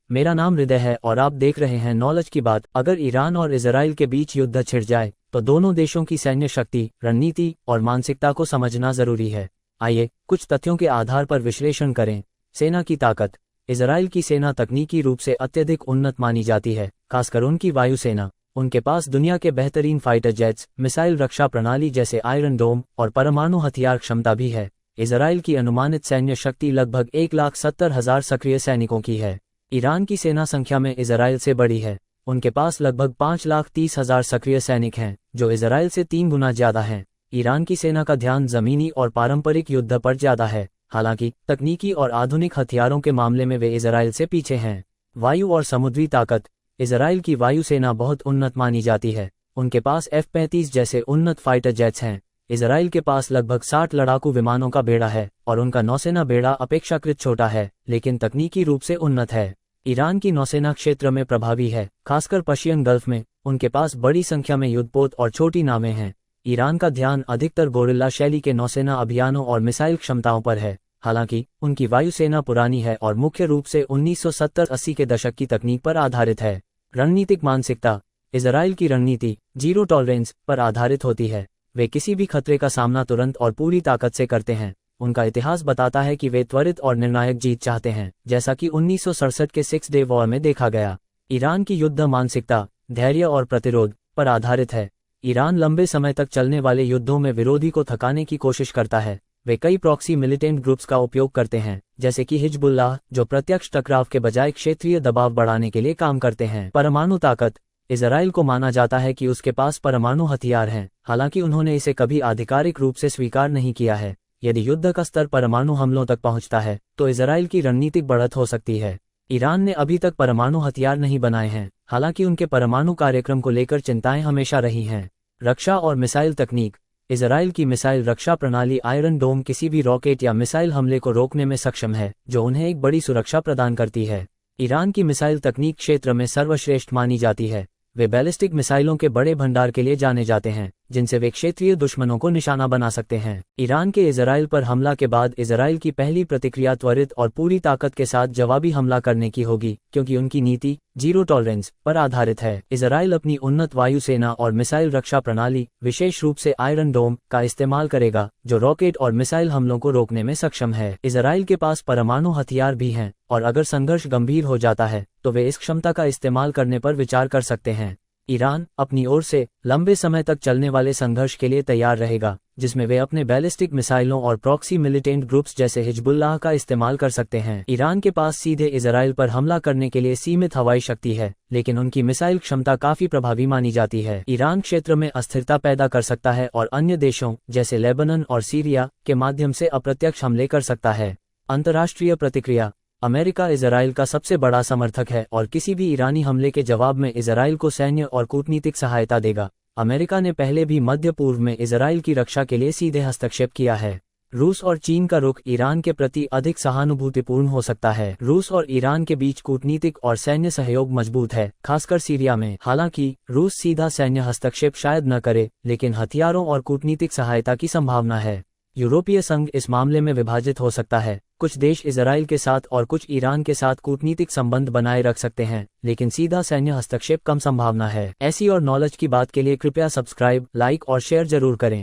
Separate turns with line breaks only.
मेरा नाम हृदय है और आप देख रहे हैं नॉलेज की बात। अगर ईरान और इजराइल के बीच युद्ध छिड़ जाए तो दोनों देशों की सैन्य शक्ति, रणनीति और मानसिकता को समझना जरूरी है। आइए कुछ तथ्यों के आधार पर विश्लेषण करें। सेना की ताकत। इजराइल की सेना तकनीकी रूप से अत्यधिक उन्नत मानी जाती है, खासकर उनकी वायुसेना। उनके पास दुनिया के बेहतरीन फाइटर जेट्स, मिसाइल रक्षा प्रणाली जैसे आयरन डोम और परमाणु हथियार क्षमता भी है। इजराइल की अनुमानित सैन्य शक्ति लगभग 1,70,000 सक्रिय सैनिकों की है। ईरान की सेना संख्या में इजराइल से बड़ी है। उनके पास लगभग 5,30,000 सक्रिय सैनिक हैं, जो इजराइल से 3 गुना ज्यादा हैं। ईरान की सेना का ध्यान जमीनी और पारंपरिक युद्ध पर ज्यादा है, हालांकि तकनीकी और आधुनिक हथियारों के मामले में वे इजराइल से पीछे हैं। वायु और समुद्री ताकत। इजराइल की वायुसेना बहुत उन्नत मानी जाती है। उनके पास F-35 जैसे उन्नत फाइटर जेट्स हैं। इजराइल के पास लगभग 60 लड़ाकू विमानों का बेड़ा है और उनका नौसेना बेड़ा अपेक्षाकृत छोटा है, लेकिन तकनीकी रूप से उन्नत है। ईरान की नौसेना क्षेत्र में प्रभावी है, खासकर पर्शियन गल्फ में। उनके पास बड़ी संख्या में युद्धपोत और छोटी नावें हैं। ईरान का ध्यान अधिकतर गोरिल्ला शैली के नौसेना अभियानों और मिसाइल क्षमताओं पर है। हालांकि उनकी वायुसेना पुरानी है और मुख्य रूप से 1970-80 के दशक की तकनीक पर आधारित है। रणनीतिक मानसिकता। इजराइल की रणनीति जीरो टॉलरेंस पर आधारित होती है। वे किसी भी खतरे का सामना तुरंत और पूरी ताकत से करते हैं। उनका इतिहास बताता है कि वे त्वरित और निर्णायक जीत चाहते हैं, जैसा कि 1967 के 6 डे वॉर में देखा गया। ईरान की युद्ध मानसिकता धैर्य और प्रतिरोध पर आधारित है। ईरान लंबे समय तक चलने वाले युद्धों में विरोधी को थकाने की कोशिश करता है। वे कई प्रॉक्सी मिलिटेंट ग्रुप्स का उपयोग करते हैं, जैसे कि हिजबुल्लाह, जो प्रत्यक्ष टकराव के बजाय क्षेत्रीय दबाव बढ़ाने के लिए काम करते हैं। परमाणु ताकत। इजराइल को माना जाता है कि उसके पास परमाणु हथियार हैं, हालांकि उन्होंने इसे कभी आधिकारिक रूप से स्वीकार नहीं किया है। यदि युद्ध का स्तर परमाणु हमलों तक पहुंचता है तो इजराइल की रणनीतिक बढ़त हो सकती है। ईरान ने अभी तक परमाणु हथियार नहीं बनाए हैं, हालांकि उनके परमाणु कार्यक्रम को लेकर चिंताएं हमेशा रही हैं। रक्षा और मिसाइल तकनीक। इजराइल की मिसाइल रक्षा प्रणाली आयरन डोम किसी भी रॉकेट या मिसाइल हमले को रोकने में सक्षम है, जो उन्हें एक बड़ी सुरक्षा प्रदान करती है। ईरान की मिसाइल तकनीक क्षेत्र में सर्वश्रेष्ठ मानी जाती है। वे बैलिस्टिक मिसाइलों के बड़े भंडार के लिए जाने जाते हैं, जिनसे वे क्षेत्रीय दुश्मनों को निशाना बना सकते हैं। ईरान के इजराइल पर हमला के बाद इजराइल की पहली प्रतिक्रिया त्वरित और पूरी ताकत के साथ जवाबी हमला करने की होगी, क्योंकि उनकी नीति जीरो टॉलरेंस पर आधारित है। इजराइल अपनी उन्नत वायुसेना और मिसाइल रक्षा प्रणाली, विशेष रूप से आयरन डोम, का इस्तेमाल करेगा, जो रॉकेट और मिसाइल हमलों को रोकने में सक्षम है। इजराइल के पास परमाणु हथियार भी हैं, और अगर संघर्ष गंभीर हो जाता है तो वे इस क्षमता का इस्तेमाल करने पर विचार कर सकते हैं। ईरान अपनी ओर से लंबे समय तक चलने वाले संघर्ष के लिए तैयार रहेगा, जिसमें वे अपने बैलिस्टिक मिसाइलों और प्रॉक्सी मिलिटेंट ग्रुप्स जैसे हिजबुल्लाह का इस्तेमाल कर सकते हैं। ईरान के पास सीधे इजराइल पर हमला करने के लिए सीमित हवाई शक्ति है, लेकिन उनकी मिसाइल क्षमता काफी प्रभावी मानी जाती है। ईरान क्षेत्र में अस्थिरता पैदा कर सकता है और अन्य देशों जैसे लेबनान और सीरिया के माध्यम से अप्रत्यक्ष हमले कर सकता है। अंतर्राष्ट्रीय प्रतिक्रिया। अमेरिका इजराइल का सबसे बड़ा समर्थक है और किसी भी ईरानी हमले के जवाब में इजराइल को सैन्य और कूटनीतिक सहायता देगा। अमेरिका ने पहले भी मध्य पूर्व में इजराइल की रक्षा के लिए सीधे हस्तक्षेप किया है। रूस और चीन का रुख ईरान के प्रति अधिक सहानुभूतिपूर्ण हो सकता है। रूस और ईरान के बीच कूटनीतिक और सैन्य सहयोग मजबूत है, खासकर सीरिया में। हालांकि रूस सीधा सैन्य हस्तक्षेप शायद न करे, लेकिन हथियारों और कूटनीतिक सहायता की संभावना है। यूरोपीय संघ इस मामले में विभाजित हो सकता है। कुछ देश इजराइल के साथ और कुछ ईरान के साथ कूटनीतिक संबंध बनाए रख सकते हैं, लेकिन सीधा सैन्य हस्तक्षेप कम संभावना है। ऐसी और नॉलेज की बात के लिए कृपया सब्सक्राइब, लाइक और शेयर जरूर करें।